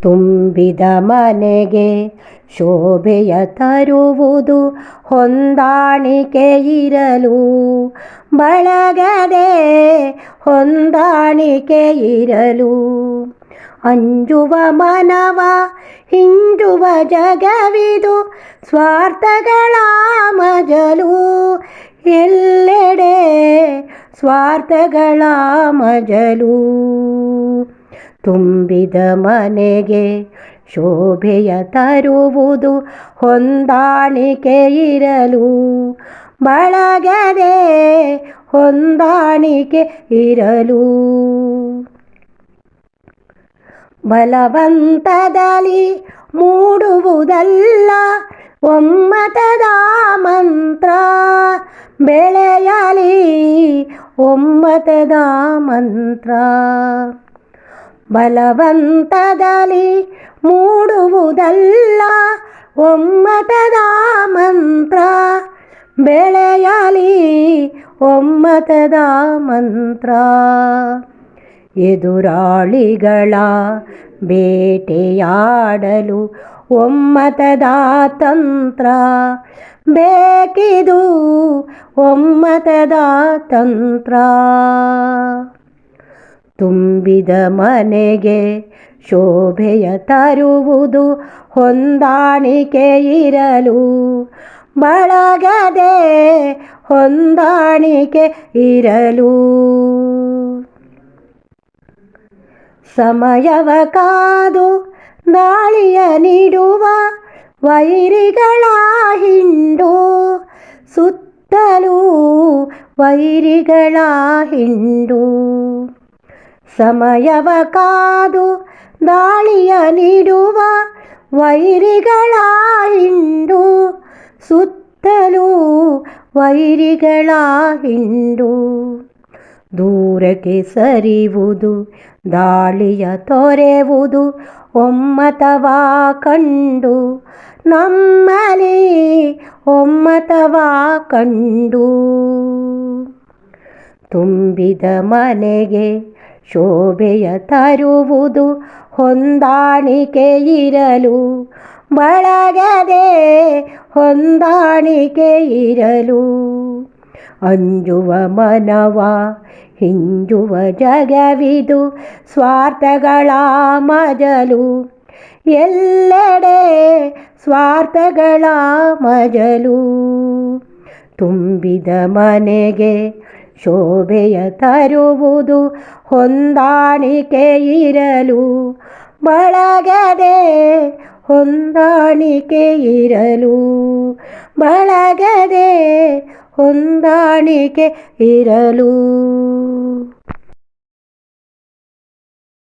ತುಂಬಿದ ಮನೆಗೆ ಶೋಭೆಯ ತರುವುದು ಹೊಂದಾಣಿಕೆ ಇರಲು, ಬಳಗದೆ ಹೊಂದಾಣಿಕೆ ಇರಲು. ಅಂಜುವ ಮನವ ಹಿಂಜುವ ಜಗವಿದು, ಸ್ವಾರ್ಥಗಳ ಮಜಲು ಎಲ್ಲೆಡೆ ಸ್ವಾರ್ಥಗಳ ಮಜಲು. ತುಂಬಿದ ಮನೆಗೆ ಶೋಭೆಯ ತರುವುದು ಹೊಂದಾಣಿಕೆ ಇರಲು, ಬಳಗದೆ ಹೊಂದಾಣಿಕೆ ಇರಲು. ಬಲವಂತದಲ್ಲಿ ಮೂಡುವುದಲ್ಲ ಒಮ್ಮತದ ಮಂತ್ರ, ಬೆಳೆಯಲಿ ಒಮ್ಮತದ ಮಂತ್ರ. ಬಲವಂತದಲ್ಲಿ ಮೂಡುವುದಲ್ಲ ಒಮ್ಮತದ ಮಂತ್ರ, ಬೆಳೆಯಲಿ ಒಮ್ಮತದ ಮಂತ್ರ. ಎದುರಾಳಿಗಳ ಬೇಟೆಯಾಡಲು ಒಮ್ಮತದ ತಂತ್ರ ಬೇಕಿದು, ಒಮ್ಮತದ ತಂತ್ರ. ತುಂಬಿದ ಮನೆಗೆ ಶೋಭೆಯ ತರುವುದು ಹೊಂದಾಣಿಕೆ ಇರಲು, ಬಳಗದೆ ಹೊಂದಾಣಿಕೆ ಇರಲು. ಸಮಯವ ಕಾದು ದಾಳಿಯ ನೀಡುವ ವೈರಿಗಳ ಹಿಂಡು, ಸುತ್ತಲೂ ವೈರಿಗಳ ಹಿಂಡು. ಸಮಯವ ಕಾದು ದಾಳಿಯ ನೀಡುವ ವೈರಿಗಳ ಹಿಂಡು, ಸುತ್ತಲೂ ವೈರಿಗಳ ಹಿಂಡು. ದೂರಕ್ಕೆ ಸರಿವುದು ದಾಳಿಯ ತೊರೆವುದು ಒಮ್ಮತವ ಕಂಡು, ನಮ್ಮಲ್ಲಿ ಒಮ್ಮತವ ಕಂಡು. ತುಂಬಿದ ಮನೆಗೆ ಶೋಭೆಯ ತರುವುದು ಹೊಂದಾಣಿಕೆ ಇರಲು, ಬಳಗದೆ ಹೊಂದಾಣಿಕೆ ಇರಲು. ಅಂಜುವ ಮನವ ಹಿಂಜುವ ಜಗವಿದು, ಸ್ವಾರ್ಥಗಳ ಮಜಲು ಎಲ್ಲೆಡೆ ಸ್ವಾರ್ಥಗಳ ಮಜಲು. ತುಂಬಿದ ಮನೆಗೆ ಶೋಭೆಯ ತರುವುದು ಹೊಂದಾಣಿಕೆ ಇರಲು, ಬಳಗದೆ ಹೊಂದಾಣಿಕೆ ಇರಲು, ಬಳಗದೆ ಹೊಂದಾಣಿಕೆ ಇರಲು.